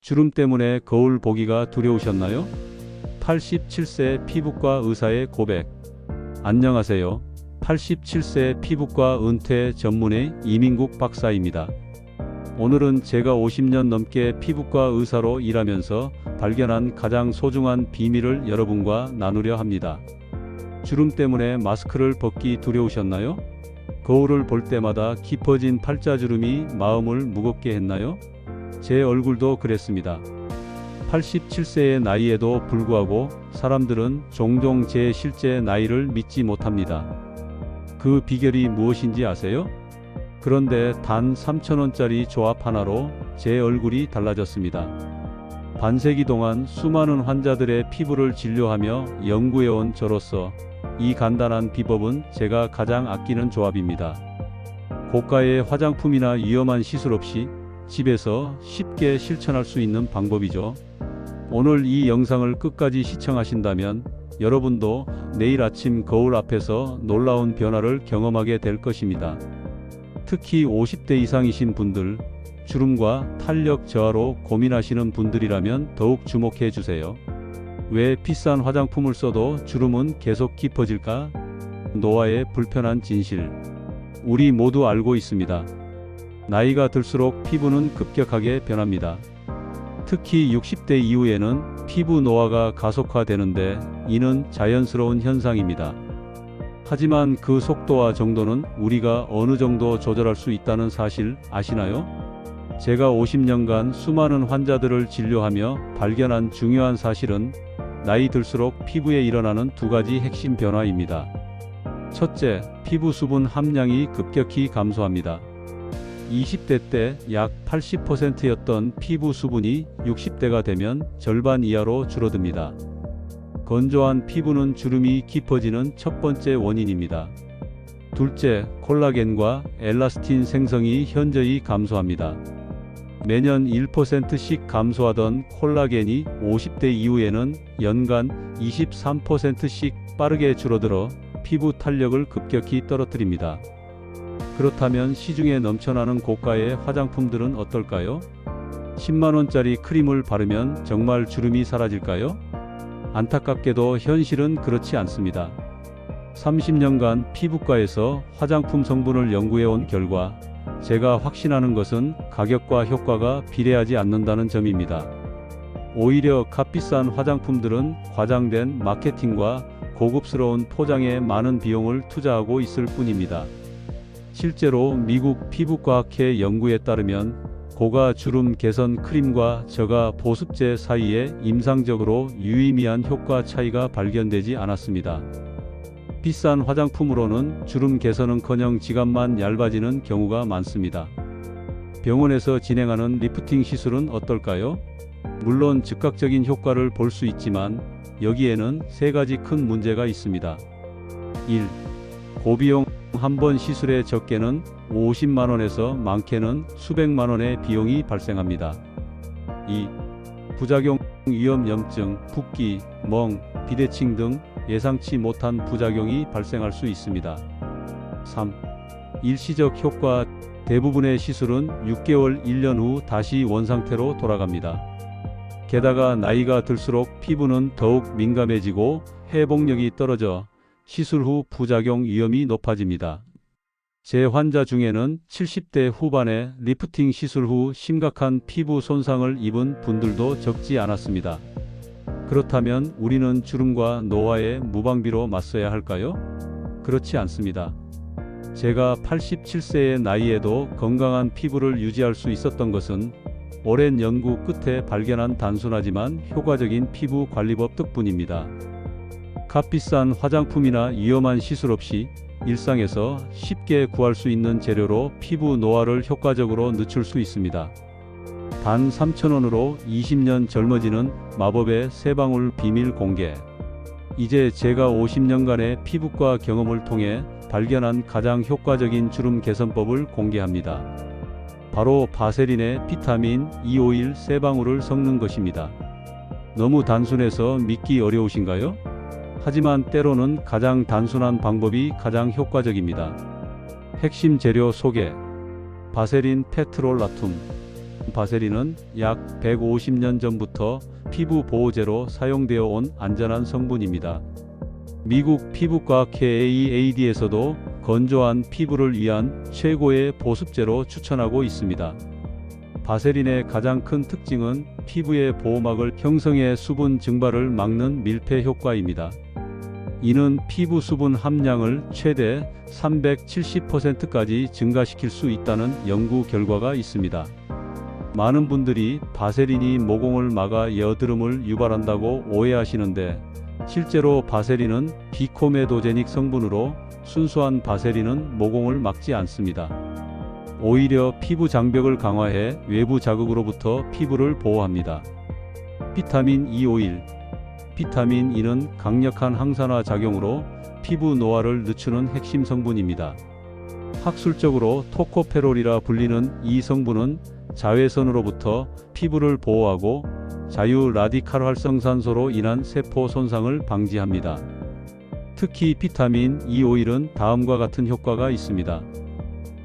주름 때문에 거울 보기가 두려우셨나요? 87세 피부과 의사의 고백. 안녕하세요. 87세 피부과 은퇴 전문의 이민국 박사입니다. 오늘은 제가 50년 넘게 피부과 의사로 일하면서 발견한 가장 소중한 비밀을 여러분과 나누려 합니다. 주름 때문에 마스크를 벗기 두려우셨나요? 거울을 볼 때마다 깊어진 팔자주름이 마음을 무겁게 했나요? 제 얼굴도 그랬습니다. 87세의 나이에도 불구하고 사람들은 종종 제 실제 나이를 믿지 못합니다. 그 비결이 무엇인지 아세요? 그런데 단 3,000원짜리 조합 하나로 제 얼굴이 달라졌습니다. 반세기 동안 수많은 환자들의 피부를 진료하며 연구해온 저로서 이 간단한 비법은 제가 가장 아끼는 조합입니다. 고가의 화장품이나 위험한 시술 없이 집에서 쉽게 실천할 수 있는 방법이죠. 오늘 이 영상을 끝까지 시청하신다면 여러분도 내일 아침 거울 앞에서 놀라운 변화를 경험하게 될 것입니다. 특히 50대 이상이신 분들, 주름과 탄력 저하로 고민하시는 분들이라면 더욱 주목해 주세요. 왜 비싼 화장품을 써도 주름은 계속 깊어질까? 노화의 불편한 진실. 우리 모두 알고 있습니다. 나이가 들수록 피부는 급격하게 변합니다. 특히 60대 이후에는 피부 노화가 가속화되는데 이는 자연스러운 현상입니다. 하지만 그 속도와 정도는 우리가 어느 정도 조절할 수 있다는 사실 아시나요? 제가 50년간 수많은 환자들을 진료하며 발견한 중요한 사실은 나이 들수록 피부에 일어나는 두 가지 핵심 변화입니다. 첫째, 피부 수분 함량이 급격히 감소합니다. 20대 때 약 80%였던 피부 수분이 60대가 되면 절반 이하로 줄어듭니다. 건조한 피부는 주름이 깊어지는 첫 번째 원인입니다. 둘째, 콜라겐과 엘라스틴 생성이 현저히 감소합니다. 매년 1%씩 감소하던 콜라겐이 50대 이후에는 연간 23%씩 빠르게 줄어들어 피부 탄력을 급격히 떨어뜨립니다. 그렇다면 시중에 넘쳐나는 고가의 화장품들은 어떨까요? 10만원짜리 크림을 바르면 정말 주름이 사라질까요? 안타깝게도 현실은 그렇지 않습니다. 30년간 피부과에서 화장품 성분을 연구해온 결과 제가 확신하는 것은 가격과 효과가 비례하지 않는다는 점입니다. 오히려 값비싼 화장품들은 과장된 마케팅과 고급스러운 포장에 많은 비용을 투자하고 있을 뿐입니다. 실제로 미국 피부과학회 연구에 따르면 고가 주름 개선 크림과 저가 보습제 사이에 임상적으로 유의미한 효과 차이가 발견되지 않았습니다. 비싼 화장품으로는 주름 개선은커녕 지갑만 얇아지는 경우가 많습니다. 병원에서 진행하는 리프팅 시술은 어떨까요? 물론 즉각적인 효과를 볼 수 있지만 여기에는 세 가지 큰 문제가 있습니다. 1. 고비용 한 번 시술에 적게는 50만원에서 많게는 수백만원의 비용이 발생합니다. 2. 부작용 위험 염증, 붓기, 멍, 비대칭 등 예상치 못한 부작용이 발생할 수 있습니다. 3. 일시적 효과. 대부분의 시술은 6개월, 1년 후 다시 원상태로 돌아갑니다. 게다가 나이가 들수록 피부는 더욱 민감해지고 회복력이 떨어져 시술 후 부작용 위험이 높아집니다. 제 환자 중에는 70대 후반에 리프팅 시술 후 심각한 피부 손상을 입은 분들도 적지 않았습니다. 그렇다면 우리는 주름과 노화에 무방비로 맞서야 할까요? 그렇지 않습니다. 제가 87세의 나이에도 건강한 피부를 유지할 수 있었던 것은 오랜 연구 끝에 발견한 단순하지만 효과적인 피부 관리법 덕분입니다. 값비싼 화장품이나 위험한 시술 없이 일상에서 쉽게 구할 수 있는 재료로 피부 노화를 효과적으로 늦출 수 있습니다. 단 3,000원으로 20년 젊어지는 마법의 세 방울 비밀 공개. 이제 제가 50년간의 피부과 경험을 통해 발견한 가장 효과적인 주름 개선법을 공개합니다. 바로 바세린의 비타민 E 오일 세 방울을 섞는 것입니다. 너무 단순해서 믿기 어려우신가요? 하지만 때로는 가장 단순한 방법이 가장 효과적입니다. 핵심 재료 소개. 바세린 페트롤라툼. 바세린은 약 150년 전부터 피부 보호제로 사용되어 온 안전한 성분입니다. 미국 피부과학 AAD에서도 건조한 피부를 위한 최고의 보습제로 추천하고 있습니다. 바세린의 가장 큰 특징은 피부의 보호막을 형성해 수분 증발을 막는 밀폐 효과입니다. 이는 피부 수분 함량을 최대 370%까지 증가시킬 수 있다는 연구 결과가 있습니다. 많은 분들이 바세린이 모공을 막아 여드름을 유발한다고 오해하시는데, 실제로 바세린은 비코메도제닉 성분으로 순수한 바세린은 모공을 막지 않습니다. 오히려 피부 장벽을 강화해 외부 자극으로부터 피부를 보호합니다. 비타민 E 오일. 비타민 E는 강력한 항산화 작용으로 피부 노화를 늦추는 핵심 성분입니다. 학술적으로 토코페롤이라 불리는 이 성분은 자외선으로부터 피부를 보호하고 자유 라디칼 활성산소로 인한 세포 손상을 방지합니다. 특히 비타민 E 오일은 다음과 같은 효과가 있습니다.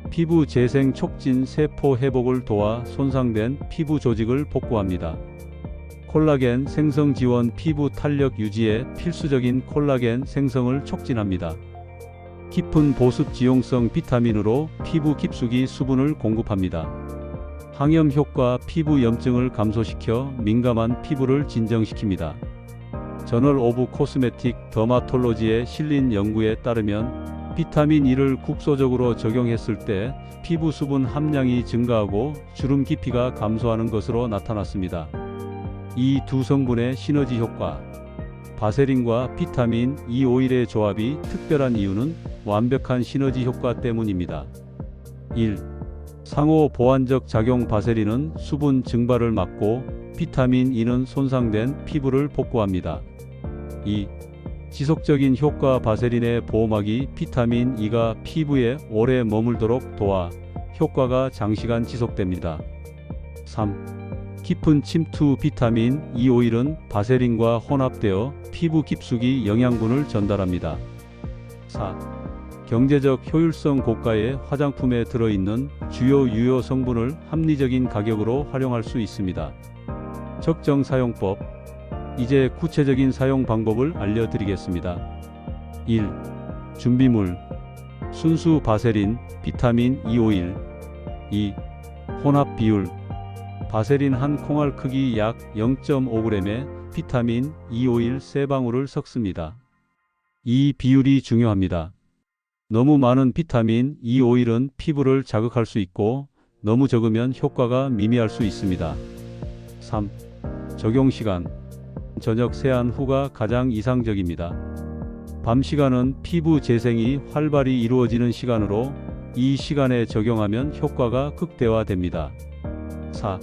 피부 재생 촉진, 세포 회복을 도와 손상된 피부 조직을 복구합니다. 콜라겐 생성 지원, 피부 탄력 유지에 필수적인 콜라겐 생성을 촉진합니다. 깊은 보습 지용성 비타민으로 피부 깊숙이 수분을 공급합니다. 항염 효과, 피부 염증을 감소시켜 민감한 피부를 진정시킵니다. 저널 오브 코스메틱 더마톨로지에 실린 연구에 따르면 비타민 E를 국소적으로 적용했을 때 피부 수분 함량이 증가하고 주름 깊이가 감소하는 것으로 나타났습니다. 이 두 성분의 시너지 효과. 바세린과 비타민 E 오일의 조합이 특별한 이유는 완벽한 시너지 효과 때문입니다. 1. 상호 보완적 작용. 바세린은 수분 증발을 막고 비타민 E는 손상된 피부를 복구합니다. 2. 지속적인 효과. 바세린의 보호막이 비타민 E가 피부에 오래 머물도록 도와 효과가 장시간 지속됩니다. 3. 깊은 침투. 비타민 E 오일은 바세린과 혼합되어 피부 깊숙이 영양분을 전달합니다. 4. 경제적 효율성. 고가의 화장품에 들어있는 주요 유효 성분을 합리적인 가격으로 활용할 수 있습니다. 적정 사용법. 이제 구체적인 사용 방법을 알려드리겠습니다. 1. 준비물. 순수 바세린, 비타민 E 오일. 2. 혼합 비율. 바세린 한 콩알 크기 약 0.5g에 비타민 E 오일 3방울을 섞습니다. 이 비율이 중요합니다. 너무 많은 비타민 E 오일은 피부를 자극할 수 있고, 너무 적으면 효과가 미미할 수 있습니다. 3. 적용 시간. 저녁 세안 후가 가장 이상적입니다. 밤 시간은 피부 재생이 활발히 이루어지는 시간으로 이 시간에 적용하면 효과가 극대화됩니다. 4.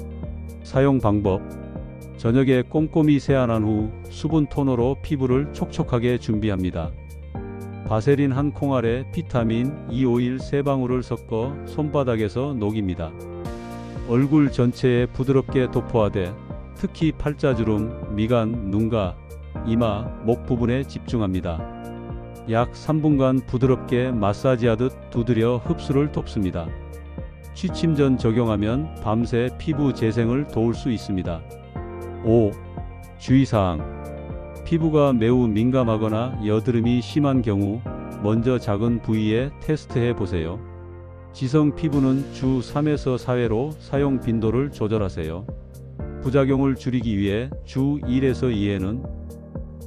사용 방법. 저녁에 꼼꼼히 세안한 후 수분 토너로 피부를 촉촉하게 준비합니다. 바세린 한 콩알에 비타민 E 오일 3방울을 섞어 손바닥에서 녹입니다. 얼굴 전체에 부드럽게 도포하되 특히 팔자주름, 미간, 눈가, 이마, 목 부분에 집중합니다. 약 3분간 부드럽게 마사지하듯 두드려 흡수를 돕습니다. 취침 전 적용하면 밤새 피부 재생을 도울 수 있습니다. 5. 주의사항. 피부가 매우 민감하거나 여드름이 심한 경우 먼저 작은 부위에 테스트해 보세요. 지성 피부는 주 3에서 4회로 사용 빈도를 조절하세요. 부작용을 줄이기 위해 주 1에서 2회는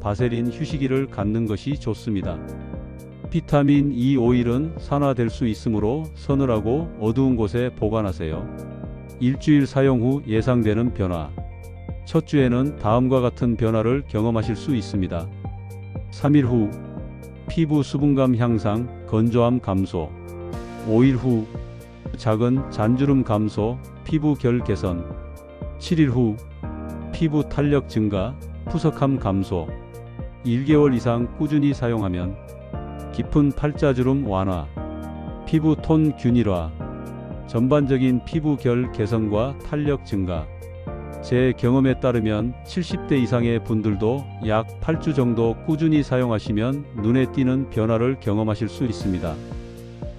바세린 휴식일을 갖는 것이 좋습니다. 비타민 E 오일은 산화될 수 있으므로 서늘하고 어두운 곳에 보관하세요. 일주일 사용 후 예상되는 변화. 첫 주에는 다음과 같은 변화를 경험하실 수 있습니다. 3일 후 피부 수분감 향상, 건조함 감소. 5일 후 작은 잔주름 감소, 피부 결 개선. 7일 후 피부 탄력 증가, 푸석함 감소. 1개월 이상 꾸준히 사용하면 깊은 팔자주름 완화, 피부 톤 균일화, 전반적인 피부 결 개선과 탄력 증가. 제 경험에 따르면 70대 이상의 분들도 약 8주 정도 꾸준히 사용하시면 눈에 띄는 변화를 경험하실 수 있습니다.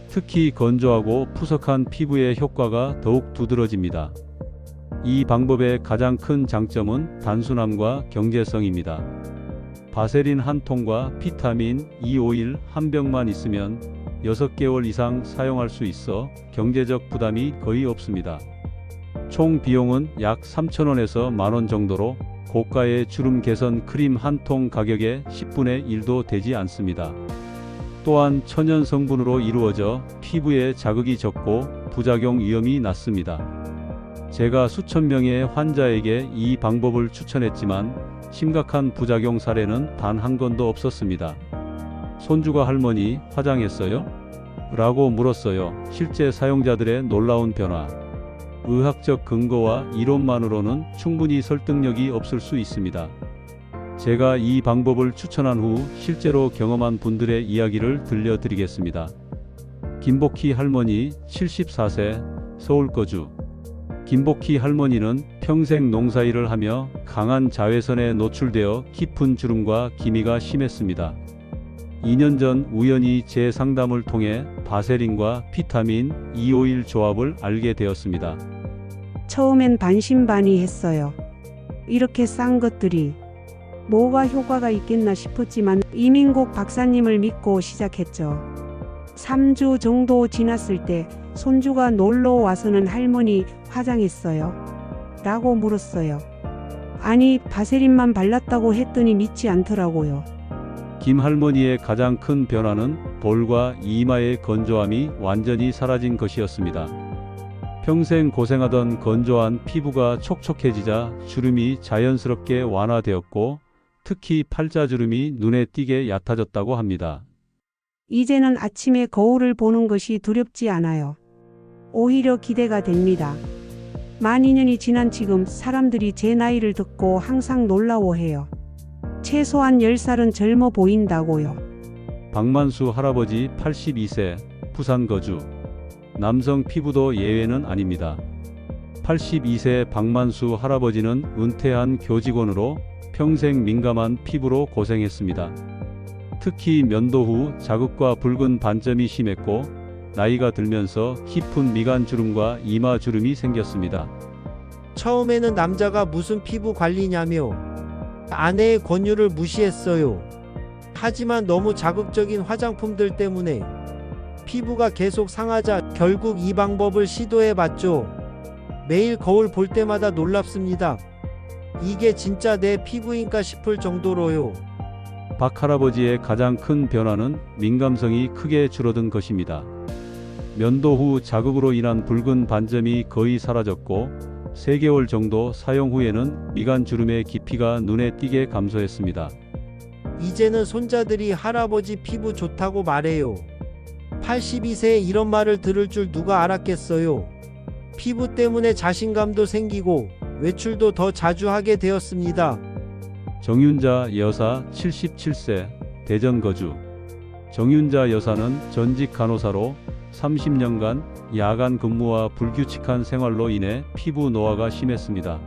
특히 건조하고 푸석한 피부의 효과가 더욱 두드러집니다. 이 방법의 가장 큰 장점은 단순함과 경제성입니다. 바세린 한 통과 비타민 E 오일 한 병만 있으면 6개월 이상 사용할 수 있어 경제적 부담이 거의 없습니다. 총 비용은 약 3,000원에서 만원 정도로 고가의 주름 개선 크림 한 통 가격의 10분의 1도 되지 않습니다. 또한 천연 성분으로 이루어져 피부에 자극이 적고 부작용 위험이 낮습니다. 제가 수천 명의 환자에게 이 방법을 추천했지만 심각한 부작용 사례는 단 한 건도 없었습니다. 손주가 할머니 화장했어요? 라고 물었어요. 실제 사용자들의 놀라운 변화. 의학적 근거와 이론만으로는 충분히 설득력이 없을 수 있습니다. 제가 이 방법을 추천한 후 실제로 경험한 분들의 이야기를 들려드리겠습니다. 김복희 할머니 74세 서울 거주. 김복희 할머니는 평생 농사일을 하며 강한 자외선에 노출되어 깊은 주름과 기미가 심했습니다. 2년 전 우연히 제 상담을 통해 바세린과 비타민 E 오일 조합을 알게 되었습니다. 처음엔 반신반의했어요. 이렇게 싼 것들이 뭐가 효과가 있겠나 싶었지만 이민국 박사님을 믿고 시작했죠. 3주 정도 지났을 때 손주가 놀러 와서는 할머니 화장했어요? 라고 물었어요. 아니, 바세린만 발랐다고 했더니 믿지 않더라고요. 김 할머니의 가장 큰 변화는 볼과 이마의 건조함이 완전히 사라진 것이었습니다. 평생 고생하던 건조한 피부가 촉촉해지자 주름이 자연스럽게 완화되었고 특히 팔자주름이 눈에 띄게 얕아졌다고 합니다. 이제는 아침에 거울을 보는 것이 두렵지 않아요. 오히려 기대가 됩니다. 만 2년이 지난 지금 사람들이 제 나이를 듣고 항상 놀라워해요. 최소한 10살은 젊어 보인다고요. 박만수 할아버지 82세, 부산 거주. 남성 피부도 예외는 아닙니다. 82세 박만수 할아버지는 은퇴한 교직원으로 평생 민감한 피부로 고생했습니다. 특히 면도 후 자극과 붉은 반점이 심했고 나이가 들면서 깊은 미간 주름과 이마 주름이 생겼습니다. 처음에는 남자가 무슨 피부 관리냐며 아내의 권유를 무시했어요. 하지만 너무 자극적인 화장품들 때문에 피부가 계속 상하자 결국 이 방법을 시도해봤죠. 매일 거울 볼 때마다 놀랍습니다. 이게 진짜 내 피부인가 싶을 정도로요. 박 할아버지의 가장 큰 변화는 민감성이 크게 줄어든 것입니다. 면도 후 자극으로 인한 붉은 반점이 거의 사라졌고 3개월 정도 사용 후에는 미간 주름의 깊이가 눈에 띄게 감소했습니다. 이제는 손자들이 할아버지 피부 좋다고 말해요. 82세에 이런 말을 들을 줄 누가 알았겠어요. 피부 때문에 자신감도 생기고 외출도 더 자주 하게 되었습니다. 정윤자 여사 77세, 대전 거주. 정윤자 여사는 전직 간호사로 30년간 야간 근무와 불규칙한 생활로 인해 피부 노화가 심했습니다.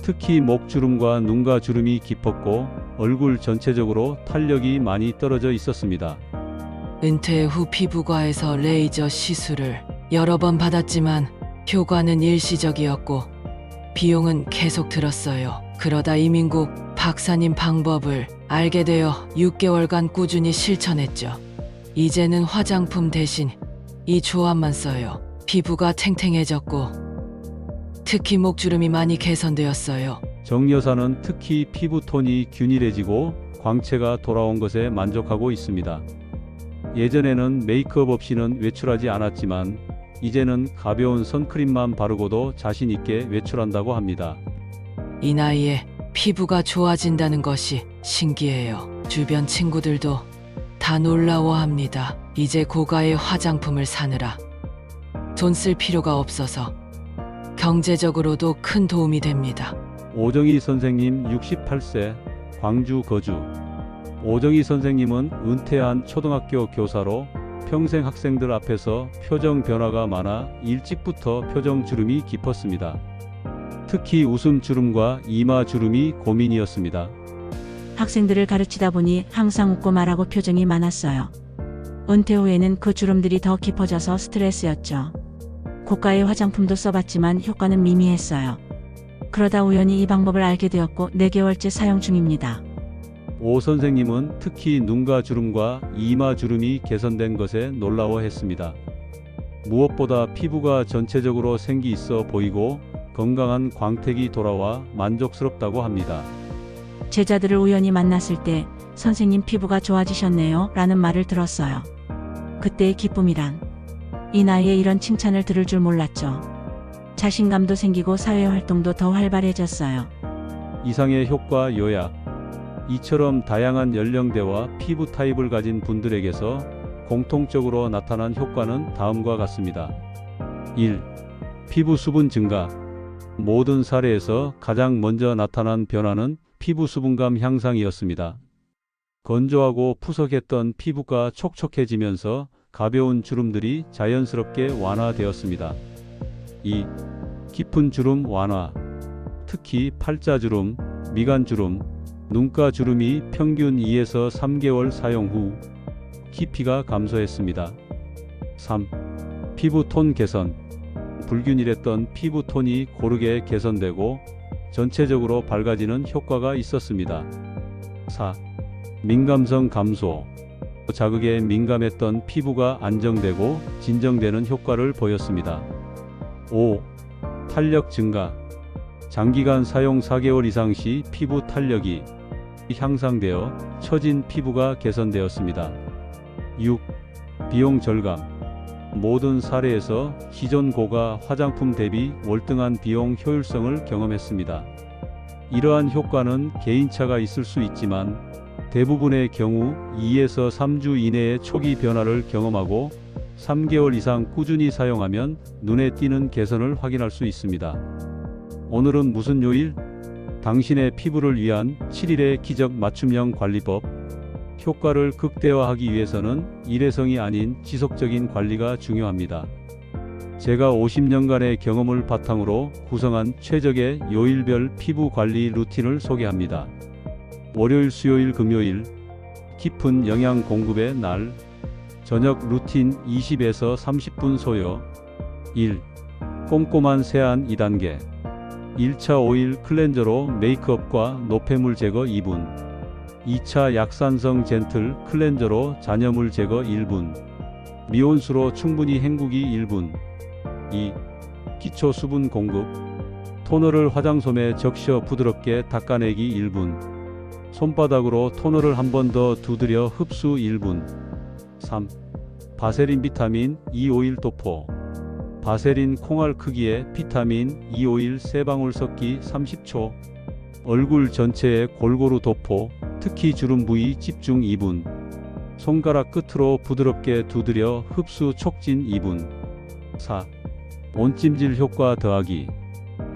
특히 목주름과 눈가 주름이 깊었고 얼굴 전체적으로 탄력이 많이 떨어져 있었습니다. 은퇴 후 피부과에서 레이저 시술을 여러 번 받았지만 효과는 일시적이었고 비용은 계속 들었어요. 그러다 이민국 박사님 방법을 알게 되어 6개월간 꾸준히 실천했죠. 이제는 화장품 대신 이 조합만 써요. 피부가 탱탱해졌고 특히 목주름이 많이 개선되었어요. 정 여사는 특히 피부톤이 균일해지고 광채가 돌아온 것에 만족하고 있습니다. 예전에는 메이크업 없이는 외출하지 않았지만 이제는 가벼운 선크림만 바르고도 자신 있게 외출한다고 합니다. 이 나이에 피부가 좋아진다는 것이 신기해요. 주변 친구들도 다 놀라워합니다. 이제 고가의 화장품을 사느라 돈 쓸 필요가 없어서 경제적으로도 큰 도움이 됩니다. 오정희 선생님 68세, 광주 거주. 오정희 선생님은 은퇴한 초등학교 교사로 평생 학생들 앞에서 표정 변화가 많아 일찍부터 표정 주름이 깊었습니다. 특히 웃음 주름과 이마 주름이 고민이었습니다. 학생들을 가르치다 보니 항상 웃고 말하고 표정이 많았어요. 은퇴 후에는 그 주름들이 더 깊어져서 스트레스였죠. 고가의 화장품도 써봤지만 효과는 미미했어요. 그러다 우연히 이 방법을 알게 되었고 4개월째 사용 중입니다. 오 선생님은 특히 눈가 주름과 이마 주름이 개선된 것에 놀라워했습니다. 무엇보다 피부가 전체적으로 생기 있어 보이고 건강한 광택이 돌아와 만족스럽다고 합니다. 제자들을 우연히 만났을 때 선생님 피부가 좋아지셨네요 라는 말을 들었어요. 그때의 기쁨이란 이 나이에 이런 칭찬을 들을 줄 몰랐죠. 자신감도 생기고 사회활동도 더 활발해졌어요. 이상의 효과 요약. 이처럼 다양한 연령대와 피부 타입을 가진 분들에게서 공통적으로 나타난 효과는 다음과 같습니다. 1. 피부 수분 증가. 모든 사례에서 가장 먼저 나타난 변화는 피부 수분감 향상이었습니다. 건조하고 푸석했던 피부가 촉촉해지면서 가벼운 주름들이 자연스럽게 완화되었습니다. 2. 깊은 주름 완화. 특히 팔자주름, 미간주름, 눈가주름이 평균 2에서 3개월 사용 후 깊이가 감소했습니다. 3. 피부톤 개선. 불균일했던 피부톤이 고르게 개선되고 전체적으로 밝아지는 효과가 있었습니다. 4. 민감성 감소. 자극에 민감했던 피부가 안정되고 진정되는 효과를 보였습니다. 5. 탄력 증가. 장기간 사용 4개월 이상 시 피부 탄력이 향상되어 처진 피부가 개선되었습니다. 6. 비용 절감. 모든 사례에서 기존 고가 화장품 대비 월등한 비용 효율성을 경험했습니다. 이러한 효과는 개인차가 있을 수 있지만 대부분의 경우 2에서 3주 이내에 초기 변화를 경험하고 3개월 이상 꾸준히 사용하면 눈에 띄는 개선을 확인할 수 있습니다. 오늘은 무슨 요일? 당신의 피부를 위한 7일의 기적 맞춤형 관리법. 효과를 극대화하기 위해서는 일회성이 아닌 지속적인 관리가 중요합니다. 제가 50년간의 경험을 바탕으로 구성한 최적의 요일별 피부 관리 루틴을 소개합니다. 월요일, 수요일, 금요일. 깊은 영양 공급의 날. 저녁 루틴 20에서 30분 소요. 1. 꼼꼼한 세안 2단계. 1차 오일 클렌저로 메이크업과 노폐물 제거 2분. 2차 약산성 젠틀 클렌저로 잔여물 제거 1분. 미온수로 충분히 헹구기 1분. 2. 기초 수분 공급. 토너를 화장솜에 적셔 부드럽게 닦아내기 1분. 손바닥으로 토너를 한 번 더 두드려 흡수 1분. 3. 바세린 비타민 E 오일 도포. 바세린 콩알 크기의 비타민 E 오일 3방울 섞기 30초. 얼굴 전체에 골고루 도포, 특히 주름 부위 집중 2분. 손가락 끝으로 부드럽게 두드려 흡수 촉진 2분. 4. 온찜질 효과 더하기.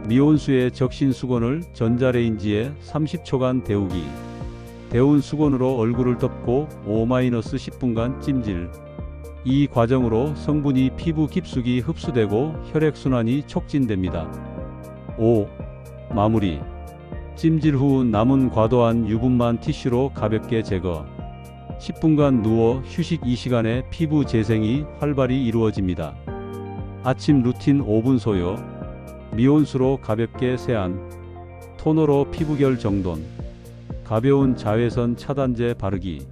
미온수의 적신 수건을 전자레인지에 30초간 데우기. 데운 수건으로 얼굴을 덮고 5-10분간 찜질. 이 과정으로 성분이 피부 깊숙이 흡수되고 혈액순환이 촉진됩니다. 5. 마무리. 찜질 후 남은 과도한 유분만 티슈로 가볍게 제거. 10분간 누워 휴식. 이 시간에 피부 재생이 활발히 이루어집니다. 아침 루틴 5분 소요. 미온수로 가볍게 세안. 토너로 피부결 정돈. 가벼운 자외선 차단제 바르기.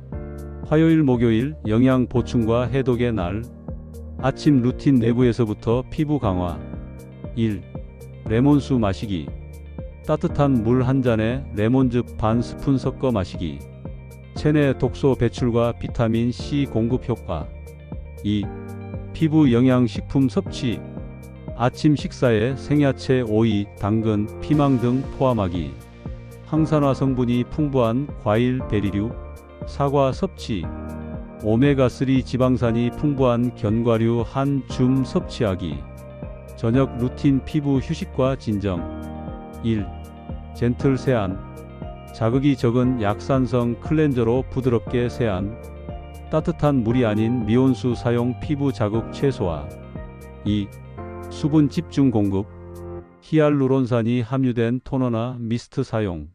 화요일, 목요일 영양 보충과 해독의 날. 아침 루틴 내부에서부터 피부 강화. 1. 레몬수 마시기. 따뜻한 물 한 잔에 레몬즙 반 스푼 섞어 마시기. 체내 독소 배출과 비타민 C 공급 효과. 2. 피부 영양식품 섭취. 아침 식사에 생야채, 오이, 당근, 피망 등 포함하기. 항산화 성분이 풍부한 과일, 베리류, 사과 섭취. 오메가3 지방산이 풍부한 견과류 한 줌 섭취하기. 저녁 루틴 피부 휴식과 진정. 1. 젠틀 세안. 자극이 적은 약산성 클렌저로 부드럽게 세안. 따뜻한 물이 아닌 미온수 사용 피부 자극 최소화. 2. 수분 집중 공급. 히알루론산이 함유된 토너나 미스트 사용.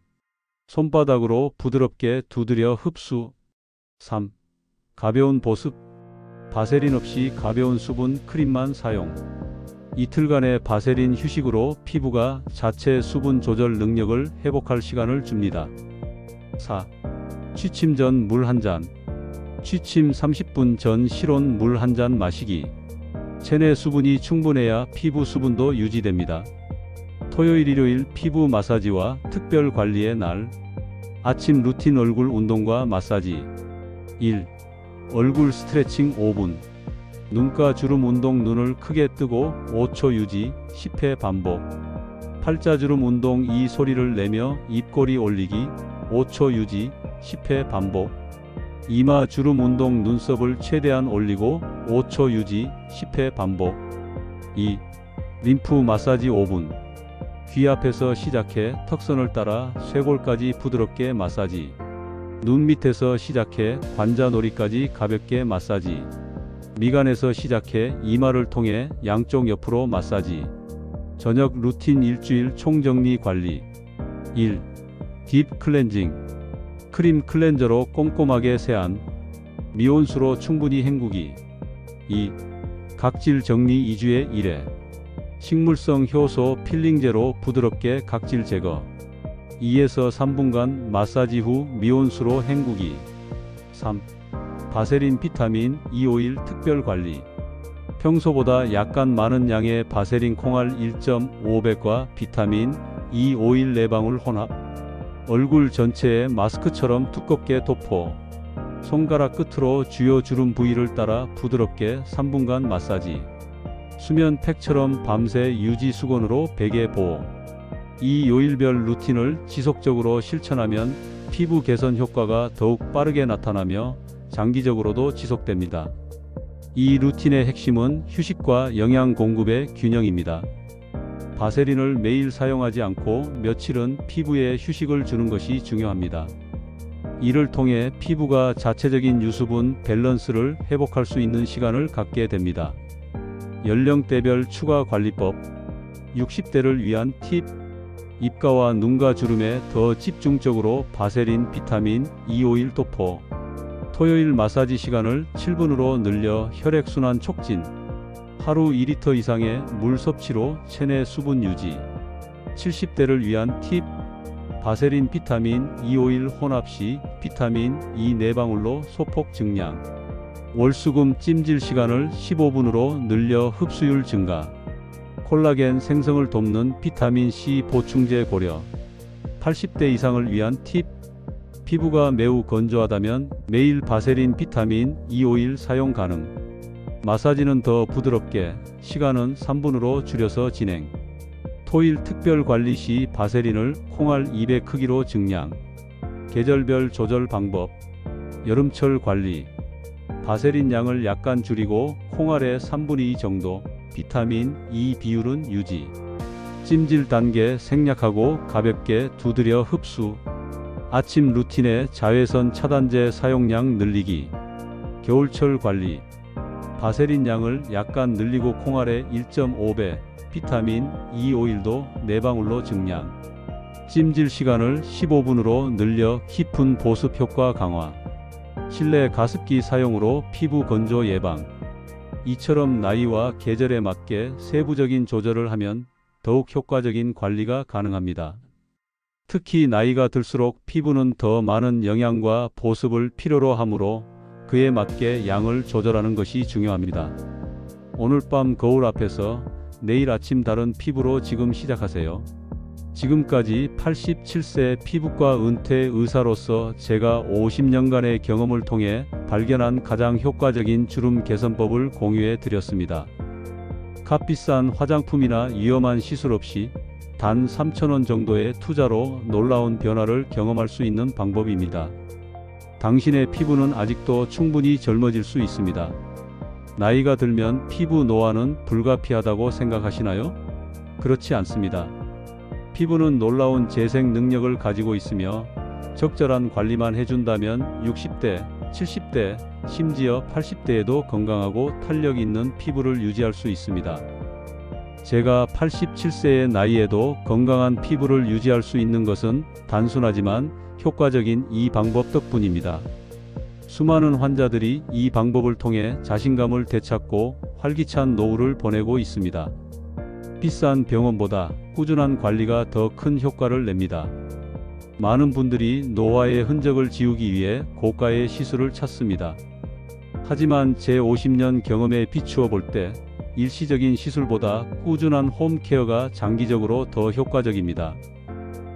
손바닥으로 부드럽게 두드려 흡수. 3. 가벼운 보습. 바세린 없이 가벼운 수분 크림만 사용. 이틀간의 바세린 휴식으로 피부가 자체 수분 조절 능력을 회복할 시간을 줍니다. 4. 취침 전 물 한 잔. 취침 30분 전 실온 물 한 잔 마시기. 체내 수분이 충분해야 피부 수분도 유지됩니다. 토요일 일요일 피부 마사지와 특별 관리의 날. 아침 루틴 얼굴 운동과 마사지. 1. 얼굴 스트레칭 5분. 눈가 주름 운동 눈을 크게 뜨고 5초 유지 10회 반복. 팔자주름 운동 이 소리를 내며 입꼬리 올리기 5초 유지 10회 반복. 이마 주름 운동 눈썹을 최대한 올리고 5초 유지 10회 반복. 2. 림프 마사지 5분. 귀 앞에서 시작해 턱선을 따라 쇄골까지 부드럽게 마사지. 눈 밑에서 시작해 관자놀이까지 가볍게 마사지. 미간에서 시작해 이마를 통해 양쪽 옆으로 마사지. 저녁 루틴 일주일 총정리 관리. 1. 딥 클렌징. 크림 클렌저로 꼼꼼하게 세안. 미온수로 충분히 헹구기. 2. 각질 정리 2주에 1회. 식물성 효소 필링제로 부드럽게 각질 제거. 2에서 3분간 마사지 후 미온수로 헹구기. 3. 바세린 비타민 E 오일 특별 관리. 평소보다 약간 많은 양의 바세린 콩알 1.5배과 비타민 E 오일 4방울 혼합. 얼굴 전체에 마스크처럼 두껍게 도포. 손가락 끝으로 주요 주름 부위를 따라 부드럽게 3분간 마사지. 수면 팩처럼 밤새 유지 수건으로 베개 보호. 이 요일별 루틴을 지속적으로 실천하면 피부 개선 효과가 더욱 빠르게 나타나며 장기적으로도 지속됩니다. 이 루틴의 핵심은 휴식과 영양 공급의 균형입니다. 바세린을 매일 사용하지 않고 며칠은 피부에 휴식을 주는 것이 중요합니다. 이를 통해 피부가 자체적인 유수분 밸런스를 회복할 수 있는 시간을 갖게 됩니다. 연령대별 추가 관리법. 60대를 위한 팁. 입가와 눈가 주름에 더 집중적으로 바세린 비타민 E 오일 도포. 토요일 마사지 시간을 7분으로 늘려 혈액순환 촉진. 하루 2리터 이상의 물 섭취로 체내 수분 유지. 70대를 위한 팁. 바세린 비타민 E 오일 혼합 시 비타민 E 4방울로 소폭 증량. 월수금 찜질 시간을 15분으로 늘려 흡수율 증가. 콜라겐 생성을 돕는 비타민 C 보충제 고려. 80대 이상을 위한 팁. 피부가 매우 건조하다면 매일 바세린 비타민 E 오일 사용 가능. 마사지는 더 부드럽게, 시간은 3분으로 줄여서 진행. 토일 특별 관리 시 바세린을 콩알 2배 크기로 증량. 계절별 조절 방법. 여름철 관리. 바세린 양을 약간 줄이고 콩알의 3분의 2 정도. 비타민 E 비율은 유지. 찜질 단계 생략하고 가볍게 두드려 흡수. 아침 루틴에 자외선 차단제 사용량 늘리기. 겨울철 관리. 바세린 양을 약간 늘리고 콩알의 1.5배, 비타민 E 오일도 4방울로 증량. 찜질 시간을 15분으로 늘려 깊은 보습 효과 강화. 실내 가습기 사용으로 피부 건조 예방. 이처럼 나이와 계절에 맞게 세부적인 조절을 하면 더욱 효과적인 관리가 가능합니다. 특히 나이가 들수록 피부는 더 많은 영양과 보습을 필요로 하므로 그에 맞게 양을 조절하는 것이 중요합니다. 오늘 밤 거울 앞에서 내일 아침 다른 피부로 지금 시작하세요. 지금까지 87세 피부과 은퇴 의사로서 제가 50년간의 경험을 통해 발견한 가장 효과적인 주름 개선법을 공유해 드렸습니다. 값비싼 화장품이나 위험한 시술 없이 단 3,000원 정도의 투자로 놀라운 변화를 경험할 수 있는 방법입니다. 당신의 피부는 아직도 충분히 젊어질 수 있습니다. 나이가 들면 피부 노화는 불가피하다고 생각하시나요? 그렇지 않습니다. 피부는 놀라운 재생 능력을 가지고 있으며 적절한 관리만 해준다면 60대, 70대, 심지어 80대에도 건강하고 탄력 있는 피부를 유지할 수 있습니다. 제가 87세의 나이에도 건강한 피부를 유지할 수 있는 것은 단순하지만 효과적인 이 방법 덕분입니다. 수많은 환자들이 이 방법을 통해 자신감을 되찾고 활기찬 노후를 보내고 있습니다. 비싼 병원보다 꾸준한 관리가 더 큰 효과를 냅니다. 많은 분들이 노화의 흔적을 지우기 위해 고가의 시술을 찾습니다. 하지만 제 50년 경험에 비추어 볼 때 일시적인 시술보다 꾸준한 홈케어가 장기적으로 더 효과적입니다.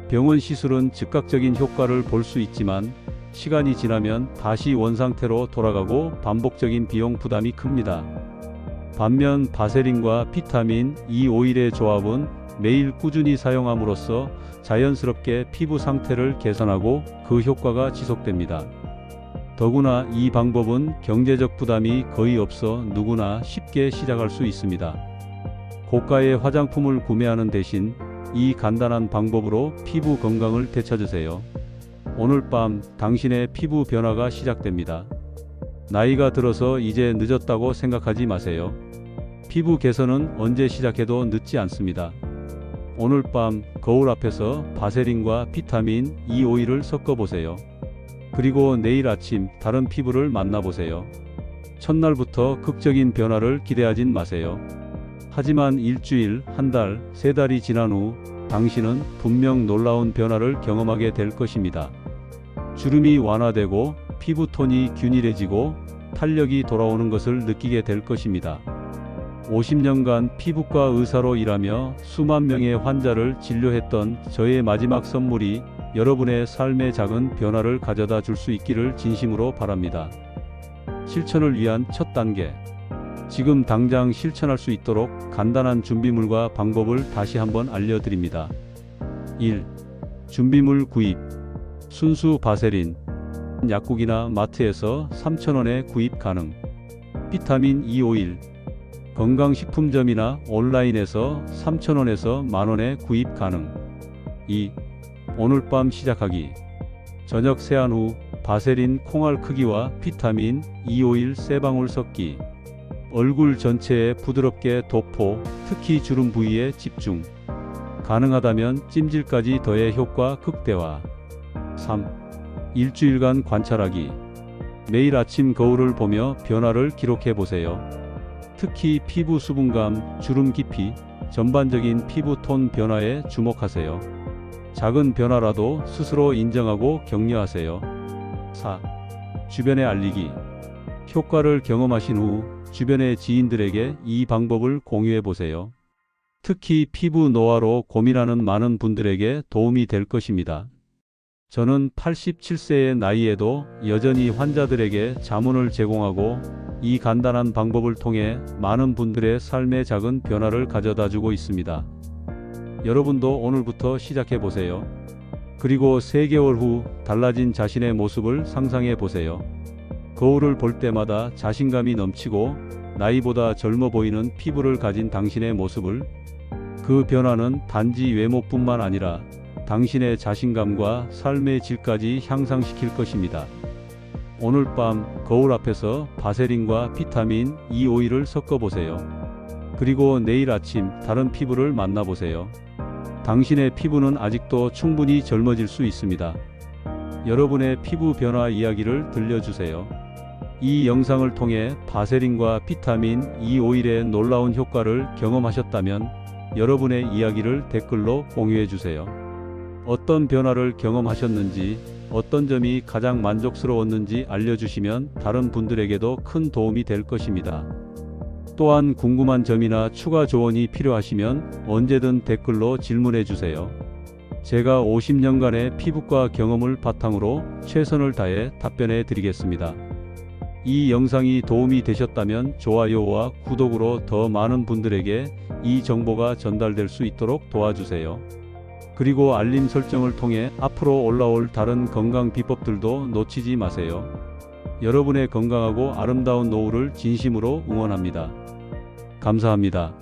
병원 시술은 즉각적인 효과를 볼 수 있지만 시간이 지나면 다시 원상태로 돌아가고 반복적인 비용 부담이 큽니다. 반면 바세린과 비타민 E 오일의 조합은 매일 꾸준히 사용함으로써 자연스럽게 피부 상태를 개선하고 그 효과가 지속됩니다. 더구나 이 방법은 경제적 부담이 거의 없어 누구나 쉽게 시작할 수 있습니다. 고가의 화장품을 구매하는 대신 이 간단한 방법으로 피부 건강을 되찾으세요. 오늘 밤 당신의 피부 변화가 시작됩니다. 나이가 들어서 이제 늦었다고 생각하지 마세요. 피부 개선은 언제 시작해도 늦지 않습니다. 오늘 밤 거울 앞에서 바세린과 비타민 E 오일을 섞어보세요. 그리고 내일 아침 다른 피부를 만나보세요. 첫날부터 극적인 변화를 기대하진 마세요. 하지만 일주일, 한 달, 세 달이 지난 후 당신은 분명 놀라운 변화를 경험하게 될 것입니다. 주름이 완화되고 피부톤이 균일해지고 탄력이 돌아오는 것을 느끼게 될 것입니다. 50년간 피부과 의사로 일하며 수만 명의 환자를 진료했던 저의 마지막 선물이 여러분의 삶에 작은 변화를 가져다 줄 수 있기를 진심으로 바랍니다. 실천을 위한 첫 단계. 지금 당장 실천할 수 있도록 간단한 준비물과 방법을 다시 한번 알려드립니다. 1. 준비물 구입. 순수 바세린. 약국이나 마트에서 3,000원에 구입 가능. 비타민 E 오일. 건강식품점이나 온라인에서 3,000원에서 만원에 구입 가능. 2. 오늘 밤 시작하기. 저녁 세안 후 바세린 콩알 크기와 비타민 E 오일 3방울 섞기. 얼굴 전체에 부드럽게 도포, 특히 주름 부위에 집중. 가능하다면 찜질까지 더해 효과 극대화. 3. 일주일간 관찰하기. 매일 아침 거울을 보며 변화를 기록해 보세요. 특히 피부 수분감, 주름 깊이, 전반적인 피부톤 변화에 주목하세요. 작은 변화라도 스스로 인정하고 격려하세요. 4. 주변에 알리기. 효과를 경험하신 후 주변의 지인들에게 이 방법을 공유해 보세요. 특히 피부 노화로 고민하는 많은 분들에게 도움이 될 것입니다. 저는 87세의 나이에도 여전히 환자들에게 자문을 제공하고 이 간단한 방법을 통해 많은 분들의 삶에 작은 변화를 가져다 주고 있습니다. 여러분도 오늘부터 시작해 보세요. 그리고 3개월 후 달라진 자신의 모습을 상상해 보세요. 거울을 볼 때마다 자신감이 넘치고 나이보다 젊어 보이는 피부를 가진 당신의 모습을. 그 변화는 단지 외모뿐만 아니라 당신의 자신감과 삶의 질까지 향상시킬 것입니다. 오늘 밤 거울 앞에서 바세린과 비타민 E 오일을 섞어보세요. 그리고 내일 아침 다른 피부를 만나보세요. 당신의 피부는 아직도 충분히 젊어질 수 있습니다. 여러분의 피부 변화 이야기를 들려주세요. 이 영상을 통해 바세린과 비타민 E 오일의 놀라운 효과를 경험하셨다면 여러분의 이야기를 댓글로 공유해주세요. 어떤 변화를 경험하셨는지, 어떤 점이 가장 만족스러웠는지 알려주시면 다른 분들에게도 큰 도움이 될 것입니다. 또한 궁금한 점이나 추가 조언이 필요하시면 언제든 댓글로 질문해주세요. 제가 50년간의 피부과 경험을 바탕으로 최선을 다해 답변해 드리겠습니다. 이 영상이 도움이 되셨다면 좋아요와 구독으로 더 많은 분들에게 이 정보가 전달될 수 있도록 도와주세요. 그리고 알림 설정을 통해 앞으로 올라올 다른 건강 비법들도 놓치지 마세요. 여러분의 건강하고 아름다운 노후를 진심으로 응원합니다. 감사합니다.